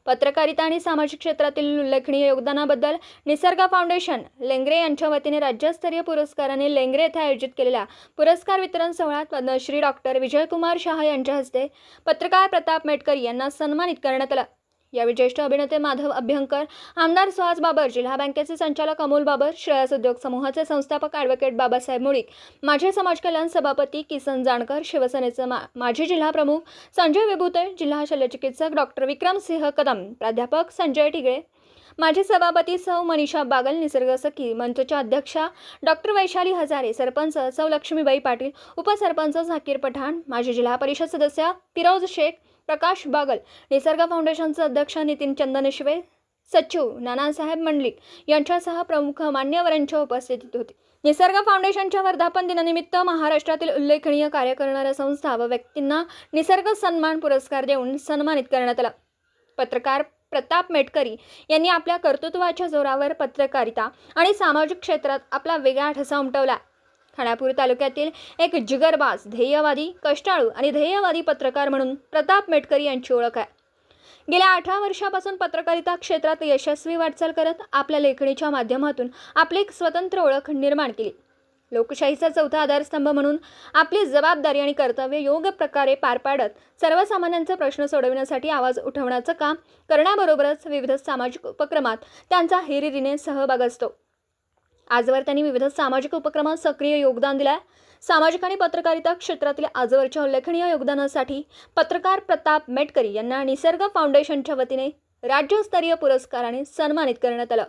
पत्रकारिता आणि सामाजिक क्षेत्रातील उल्लेखनीय योगदानाबद्दल निसर्ग फाउंडेशन लेंगरे यांच्या वतीने राज्यस्तरीय पुरस्काराने लेंगरे येथे आयोजित केलेल्या पुरस्कार वितरण सोहळ्यात पद्मश्री डॉक्टर विजयकुमार शाह यांच्या हस्ते पत्रकार प्रताप मेटकरी यांना सन्मानित करण्यात आले। यावेळी ज्येष्ठ अभिनेते माधव अभ्यंकर, आमदार सुहास बाबर, जिल्हा बँकेचे संचालक अमोल बाबर, श्रेयस उद्योग समूहाचे संस्थापक ॲडव्होकेट बाबासाहेब मुळीक, माजी समाज कल्याण सभापती किसन जानकर, शिवसेनेचे माजी जिल्हा प्रमुख संजय विभूते, जिल्हा शल्यचिकित्सक डॉक्टर विक्रमसिंह कदम, प्राध्यापक संजय टिगळे, माजी सभापती सौ मनीषा बागल, निसर्ग सखी मंचच्या अध्यक्षा डॉक्टर वैशाली हजारे, सरपंच सौ लक्ष्मीबाई पाटील, उपसरपंच झाकीर पठाण, माजी जिल्हा परिषद सदस्य फिरोज शेख, प्रकाश बागल, निसर्ग फाउंडेशनचे अध्यक्ष नितीन चंदनशिवे, सचिव नानासाहेब मंडलिक यांच्यासह प्रमुख मान्यवरांच्या उपस्थितीत होती। निसर्ग फाउंडेशनच्या वर्धापन दिनानिमित्त महाराष्ट्रातील उल्लेखनीय कार्य करणाऱ्या संस्था व व्यक्तींना निसर्ग सन्मान पुरस्कार देऊन सन्मानित करण्यात आले। पत्रकार प्रताप मेटकरी यांनी आपल्या कर्तृत्वाच्या जोरावर पत्रकारिता आणि सामाजिक क्षेत्रात आपला वेगळा ठसा उमटवला। खानापूर तालुक्यातील एक जिगरबाज, ध्येयवादी, कष्टाळू आणि ध्येयवादी पत्रकार म्हणून प्रताप मेटकरी यांची ओळख आहे। गेल्या 18 वर्षापासून पत्रकारिता क्षेत्रात यशस्वी वाटचाल करत आपल्या लेखणीच्या माध्यमातून आपली एक स्वतंत्र ओळख निर्माण केली। लोकशाहीचा चौथा आधारस्तंभ म्हणून आपली जबाबदारी आणि कर्तव्य योग्य प्रकारे पार पाडत सर्वसामान्यांचे प्रश्न सोडविण्यासाठी आवाज उठवण्याचं काम करण्याबरोबरच विविध सामाजिक उपक्रमात त्यांचा हिरिरीने सहभाग असतो। आजवर त्यांनी विविध सामाजिक उपक्रमात सक्रिय योगदान दिले आहे। सामाजिक आणि पत्रकारिता क्षेत्रातील आजवरच्या उल्लेखनीय योगदानासाठी पत्रकार प्रताप मेटकरी यांना निसर्ग फाउंडेशनच्या वतीने राज्यस्तरीय पुरस्काराने सन्मानित करण्यात आलं।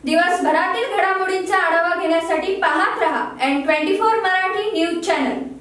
दिवसभरातील घडामोडींचा आढावा घेण्यासाठी पाहत रहा N24 मराठी न्यूज चॅनल।